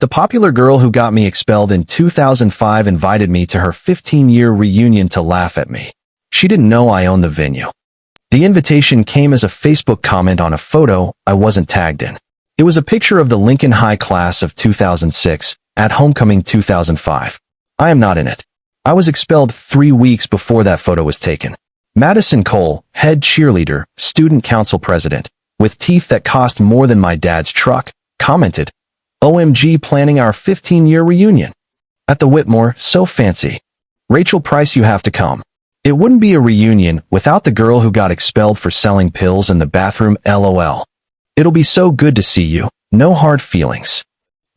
The popular girl who got me expelled in 2005 invited me to her 15-year reunion to laugh at me. She didn't know I owned the venue. The invitation came as a Facebook comment on a photo I wasn't tagged in. It was a picture of the Lincoln High class of 2006 at homecoming 2005. I am not in it. I was expelled 3 weeks before that photo was taken. Madison Cole, head cheerleader, student council president, with teeth that cost more than my dad's truck, commented, "OMG, planning our 15-year reunion at the Whitmore, so fancy. Rachel Price, you have to come. It wouldn't be a reunion without the girl who got expelled for selling pills in the bathroom, LOL. It'll be so good to see you, no hard feelings."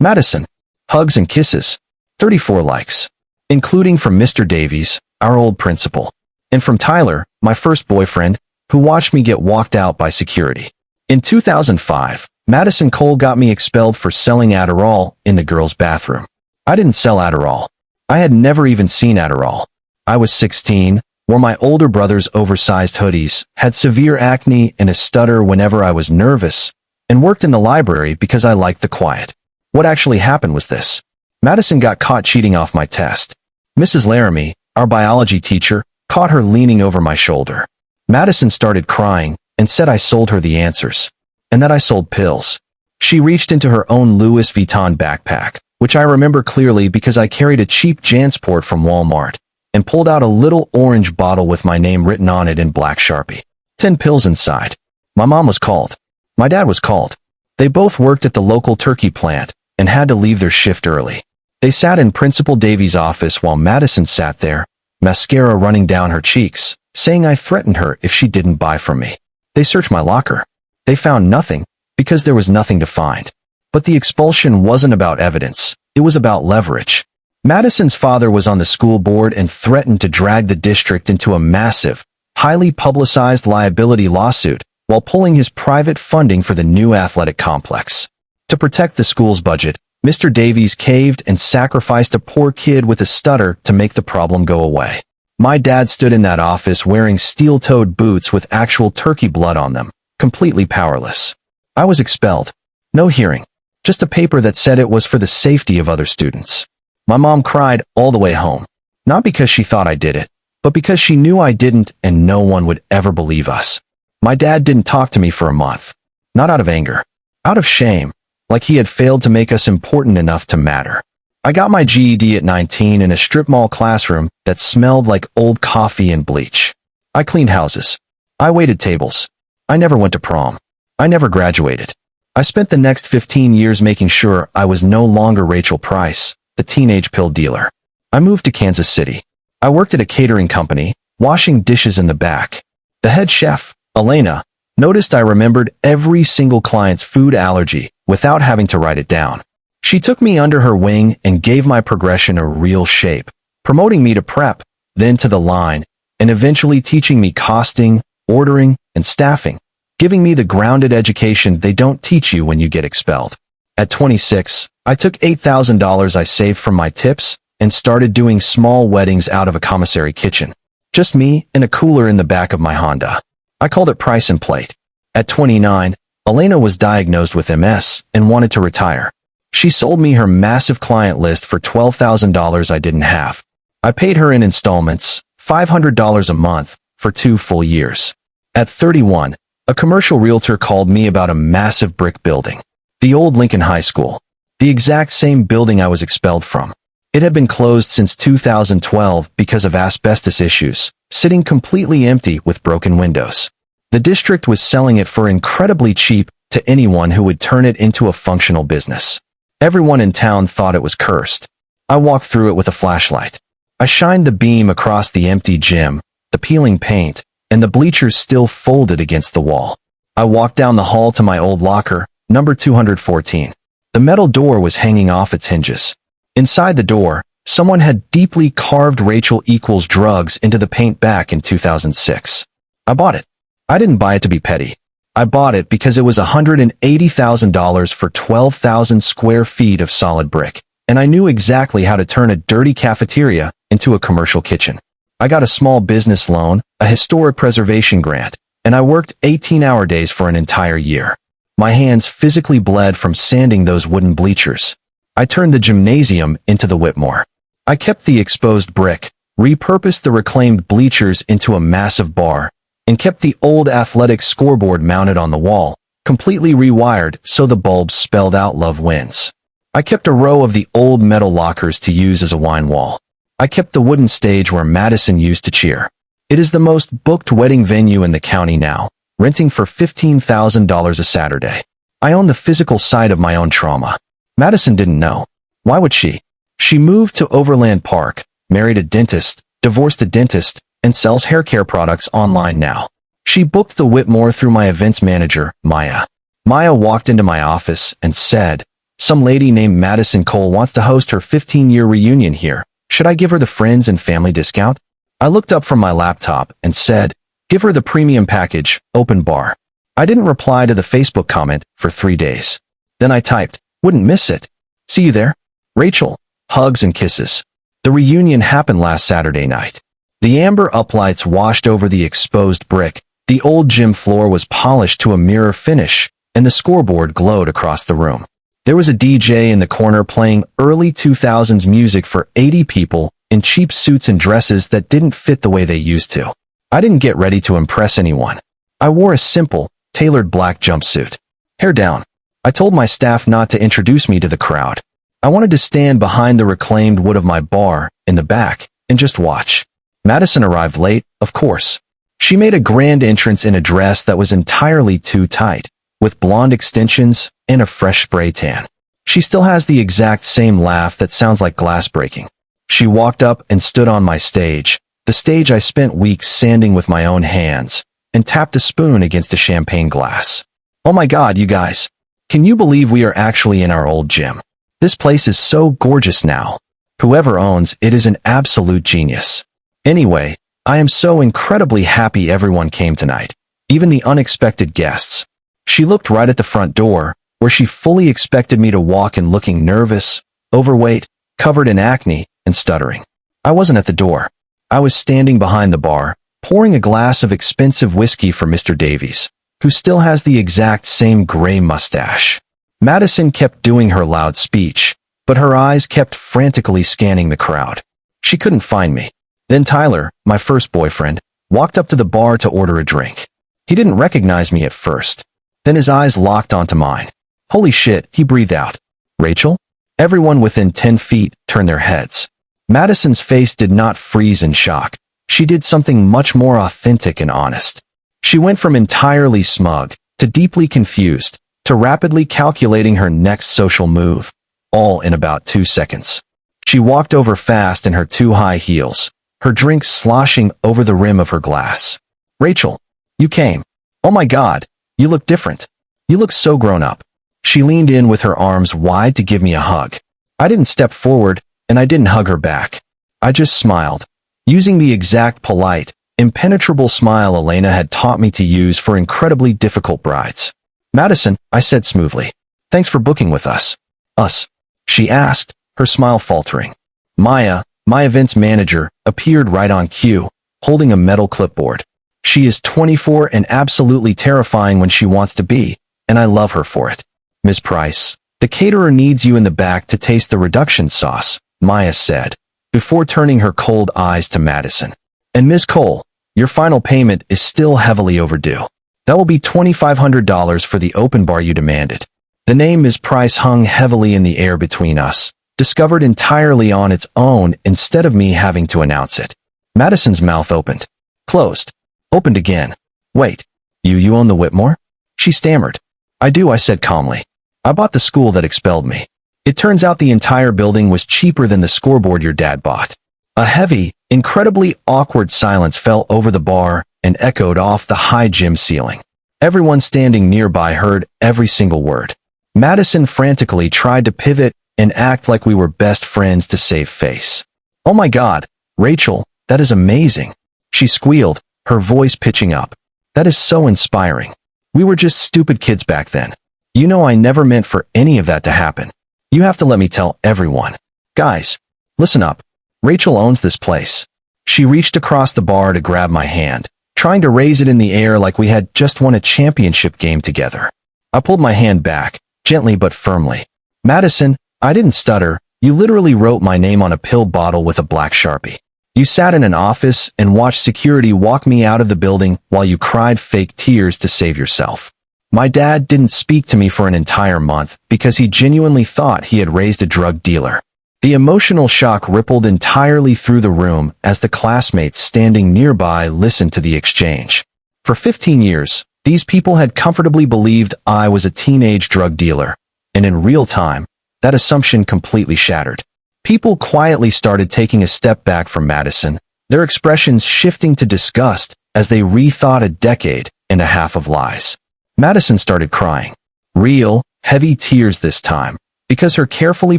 Madison. Hugs and kisses. 34 likes. Including from Mr. Davies, our old principal. And from Tyler, my first boyfriend, who watched me get walked out by security. In 2005, Madison Cole got me expelled for selling Adderall in the girls' bathroom. I didn't sell Adderall. I had never even seen Adderall. I was 16, wore my older brother's oversized hoodies, had severe acne and a stutter whenever I was nervous, and worked in the library because I liked the quiet. What actually happened was this. Madison got caught cheating off my test. Mrs. Laramie, our biology teacher, caught her leaning over my shoulder. Madison started crying and said I sold her the answers, and that I sold pills. She reached into her own Louis Vuitton backpack, which I remember clearly because I carried a cheap Jansport from Walmart, and pulled out a little orange bottle with my name written on it in black Sharpie. 10 pills inside. My mom was called. My dad was called. They both worked at the local turkey plant and had to leave their shift early. They sat in Principal Davies' office while Madison sat there, mascara running down her cheeks, saying I threatened her if she didn't buy from me. They searched my locker. They found nothing, because there was nothing to find. But the expulsion wasn't about evidence. It was about leverage. Madison's father was on the school board and threatened to drag the district into a massive, highly publicized liability lawsuit while pulling his private funding for the new athletic complex. To protect the school's budget, Mr. Davies caved and sacrificed a poor kid with a stutter to make the problem go away. My dad stood in that office wearing steel-toed boots with actual turkey blood on them, completely powerless. I was expelled. No hearing. Just a paper that said it was for the safety of other students. My mom cried all the way home. Not because she thought I did it, but because she knew I didn't and no one would ever believe us. My dad didn't talk to me for a month. Not out of anger. Out of shame. Like he had failed to make us important enough to matter. I got my GED at 19 in a strip mall classroom that smelled like old coffee and bleach. I cleaned houses. I waited tables. I never went to prom. I never graduated. I spent the next 15 years making sure I was no longer Rachel Price, the teenage pill dealer. I moved to Kansas City. I worked at a catering company, washing dishes in the back. The head chef, Elena, noticed I remembered every single client's food allergy without having to write it down. She took me under her wing and gave my progression a real shape, promoting me to prep, then to the line, and eventually teaching me costing, ordering, and staffing, giving me the grounded education they don't teach you when you get expelled. At 26, I took $8,000 I saved from my tips and started doing small weddings out of a commissary kitchen. Just me and a cooler in the back of my Honda. I called it Price and Plate. At 29, Elena was diagnosed with MS and wanted to retire. She sold me her massive client list for $12,000 I didn't have. I paid her in installments, $500 a month, for 2 full years. At 31, a commercial realtor called me about a massive brick building. The old Lincoln High School. The exact same building I was expelled from. It had been closed since 2012 because of asbestos issues, sitting completely empty with broken windows. The district was selling it for incredibly cheap to anyone who would turn it into a functional business. Everyone in town thought it was cursed. I walked through it with a flashlight. I shined the beam across the empty gym, the peeling paint, and the bleachers still folded against the wall. I walked down the hall to my old locker, number 214. The metal door was hanging off its hinges. Inside the door, someone had deeply carved Rachel equals drugs into the paint back in 2006. I bought it. I didn't buy it to be petty. I bought it because it was $180,000 for 12,000 square feet of solid brick, and I knew exactly how to turn a dirty cafeteria into a commercial kitchen. I got a small business loan, a historic preservation grant, and I worked 18-hour days for an entire year. My hands physically bled from sanding those wooden bleachers. I turned the gymnasium into the Whitmore. I kept the exposed brick, repurposed the reclaimed bleachers into a massive bar, and kept the old athletics scoreboard mounted on the wall, completely rewired so the bulbs spelled out "Love Wins." I kept a row of the old metal lockers to use as a wine wall. I kept the wooden stage where Madison used to cheer. It is the most booked wedding venue in the county now, renting for $15,000 a Saturday. I own the physical side of my own trauma. Madison didn't know. Why would she? She moved to Overland Park, married a dentist, divorced a dentist, and sells hair care products online now. She booked the Whitmore through my events manager, Maya. Maya walked into my office and said, "Some lady named Madison Cole wants to host her 15-year reunion here. Should I give her the friends and family discount?" I looked up from my laptop and said, "Give her the premium package, open bar." I didn't reply to the Facebook comment for 3 days. Then I typed, "Wouldn't miss it. See you there. Rachel." Hugs and kisses. The reunion happened last Saturday night. The amber uplights washed over the exposed brick, the old gym floor was polished to a mirror finish, and the scoreboard glowed across the room. There was a DJ in the corner playing early 2000s music for 80 people in cheap suits and dresses that didn't fit the way they used to. I didn't get ready to impress anyone. I wore a simple, tailored black jumpsuit. Hair down. I told my staff not to introduce me to the crowd. I wanted to stand behind the reclaimed wood of my bar, in the back, and just watch. Madison arrived late, of course. She made a grand entrance in a dress that was entirely too tight, with blonde extensions and a fresh spray tan. She still has the exact same laugh that sounds like glass breaking. She walked up and stood on my stage, the stage I spent weeks sanding with my own hands, and tapped a spoon against a champagne glass. "Oh my God, you guys. Can you believe we are actually in our old gym? This place is so gorgeous now. Whoever owns it is an absolute genius. Anyway, I am so incredibly happy everyone came tonight, even the unexpected guests." She looked right at the front door, where she fully expected me to walk in looking nervous, overweight, covered in acne, and stuttering. I wasn't at the door. I was standing behind the bar, pouring a glass of expensive whiskey for Mr. Davies, who still has the exact same gray mustache. Madison kept doing her loud speech, but her eyes kept frantically scanning the crowd. She couldn't find me. Then Tyler, my first boyfriend, walked up to the bar to order a drink. He didn't recognize me at first. Then his eyes locked onto mine. "Holy shit," he breathed out. "Rachel?" Everyone within 10 feet turned their heads. Madison's face did not freeze in shock. She did something much more authentic and honest. She went from entirely smug, to deeply confused, to rapidly calculating her next social move, all in about 2 seconds. She walked over fast in her too high heels, her drink sloshing over the rim of her glass. "Rachel, you came. Oh my God, you look different. You look so grown up." She leaned in with her arms wide to give me a hug. I didn't step forward, and I didn't hug her back. I just smiled, using the exact polite, impenetrable smile Elena had taught me to use for incredibly difficult brides. "Madison," I said smoothly, "thanks for booking with us." "Us?" she asked, her smile faltering. Maya, my events manager, appeared right on cue, holding a metal clipboard. She is 24 and absolutely terrifying when she wants to be, and I love her for it. "Ms. Price, the caterer needs you in the back to taste the reduction sauce," Maya said, before turning her cold eyes to Madison. "And Ms. Cole, your final payment is still heavily overdue. That will be $2,500 for the open bar you demanded." The name Ms. Price hung heavily in the air between us, discovered entirely on its own instead of me having to announce it. Madison's mouth opened. Closed. Opened again. "Wait, you own the Whitmore?" She stammered. "I do," I said calmly. "I bought the school that expelled me. It turns out the entire building was cheaper than the scoreboard your dad bought." A heavy, incredibly awkward silence fell over the bar and echoed off the high gym ceiling. Everyone standing nearby heard every single word. Madison frantically tried to pivot and act like we were best friends to save face. "Oh my God, Rachel, that is amazing," she squealed, her voice pitching up. "That is so inspiring. We were just stupid kids back then. You know I never meant for any of that to happen. You have to let me tell everyone. Guys, listen up. Rachel owns this place." She reached across the bar to grab my hand, trying to raise it in the air like we had just won a championship game together. I pulled my hand back, gently but firmly. "Madison, I didn't stutter. You literally wrote my name on a pill bottle with a black Sharpie. You sat in an office and watched security walk me out of the building while you cried fake tears to save yourself. My dad didn't speak to me for an entire month because he genuinely thought he had raised a drug dealer. The emotional shock rippled entirely through the room as the classmates standing nearby listened to the exchange. For 15 years, these people had comfortably believed I was a teenage drug dealer, and in real time, that assumption completely shattered. People quietly started taking a step back from Madison, their expressions shifting to disgust as they rethought a decade and a half of lies. Madison started crying. Real, heavy tears this time, because her carefully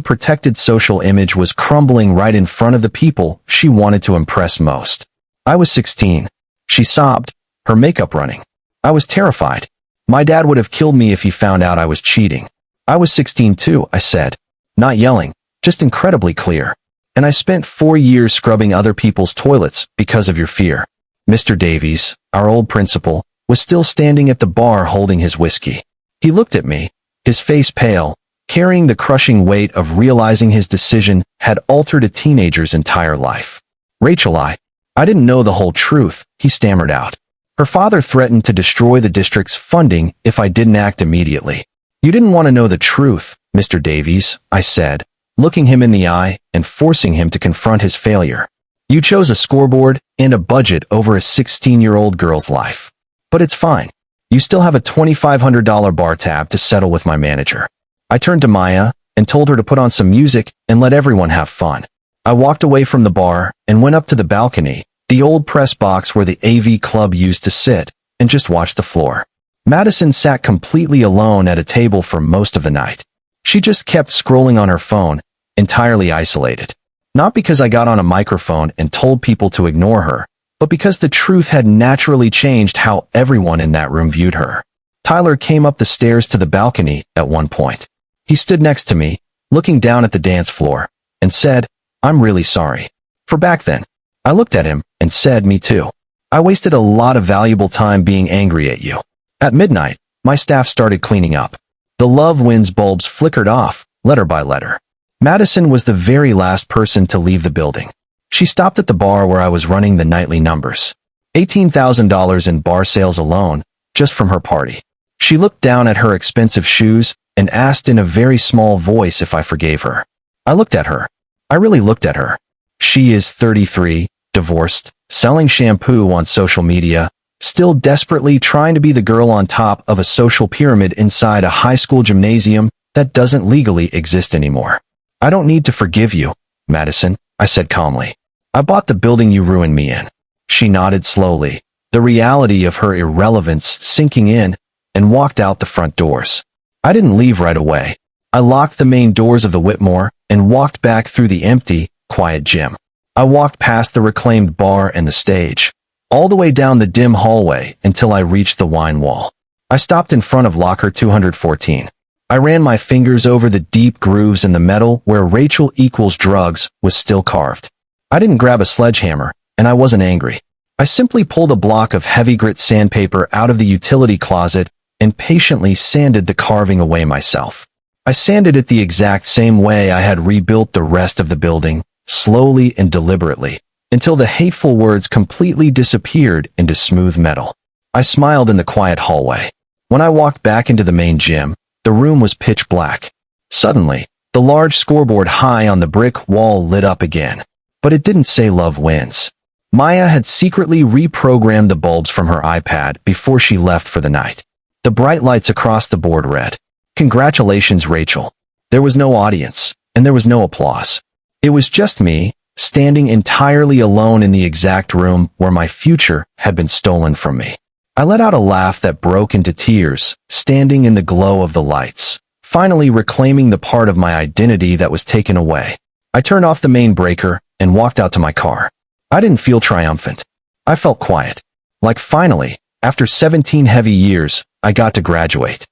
protected social image was crumbling right in front of the people she wanted to impress most. I was 16. She sobbed, her makeup running. I was terrified. My dad would have killed me if he found out I was cheating. I was 16 too, I said. Not yelling, just incredibly clear. And I spent 4 years scrubbing other people's toilets because of your fear. Mr. Davies, our old principal, was still standing at the bar holding his whiskey. He looked at me, his face pale, carrying the crushing weight of realizing his decision had altered a teenager's entire life. Rachel, I didn't know the whole truth, he stammered out. Her father threatened to destroy the district's funding if I didn't act immediately. You didn't want to know the truth, Mr. Davies, I said, looking him in the eye and forcing him to confront his failure. You chose a scoreboard and a budget over a 16-year-old girl's life. But it's fine. You still have a $2,500 bar tab to settle with my manager. I turned to Maya and told her to put on some music and let everyone have fun. I walked away from the bar and went up to the balcony, the old press box where the AV club used to sit, and just watched the floor. Madison sat completely alone at a table for most of the night. She just kept scrolling on her phone, entirely isolated. Not because I got on a microphone and told people to ignore her, but because the truth had naturally changed how everyone in that room viewed her. Tyler came up the stairs to the balcony at one point. He stood next to me, looking down at the dance floor, and said, "I'm really sorry." For back then, I looked at him and said, "Me too. I wasted a lot of valuable time being angry at you." At midnight, my staff started cleaning up. The Love Wins bulbs flickered off, letter by letter. Madison was the very last person to leave the building. She stopped at the bar where I was running the nightly numbers. $18,000 in bar sales alone, just from her party. She looked down at her expensive shoes and asked in a very small voice if I forgave her. I looked at her. I really looked at her. She is 33, divorced, selling shampoo on social media, still desperately trying to be the girl on top of a social pyramid inside a high school gymnasium that doesn't legally exist anymore. I don't need to forgive you, Madison, I said calmly. I bought the building you ruined me in. She nodded slowly, the reality of her irrelevance sinking in, and walked out the front doors. I didn't leave right away. I locked the main doors of the Whitmore and walked back through the empty, quiet gym. I walked past the reclaimed bar and the stage, all the way down the dim hallway until I reached the wine wall. I stopped in front of locker 214. I ran my fingers over the deep grooves in the metal where Rachel equals drugs was still carved. I didn't grab a sledgehammer, and I wasn't angry. I simply pulled a block of heavy grit sandpaper out of the utility closet and patiently sanded the carving away myself. I sanded it the exact same way I had rebuilt the rest of the building, slowly and deliberately, until the hateful words completely disappeared into smooth metal. I smiled in the quiet hallway. When I walked back into the main gym, the room was pitch black. Suddenly, the large scoreboard high on the brick wall lit up again. But it didn't say Love Wins. Maya had secretly reprogrammed the bulbs from her iPad before she left for the night. The bright lights across the board read, "Congratulations, Rachel." There was no audience, and there was no applause. It was just me, standing entirely alone in the exact room where my future had been stolen from me. I let out a laugh that broke into tears, standing in the glow of the lights, finally reclaiming the part of my identity that was taken away. I turned off the main breaker and walked out to my car. I didn't feel triumphant. I felt quiet. Like finally, after 17 heavy years, I got to graduate.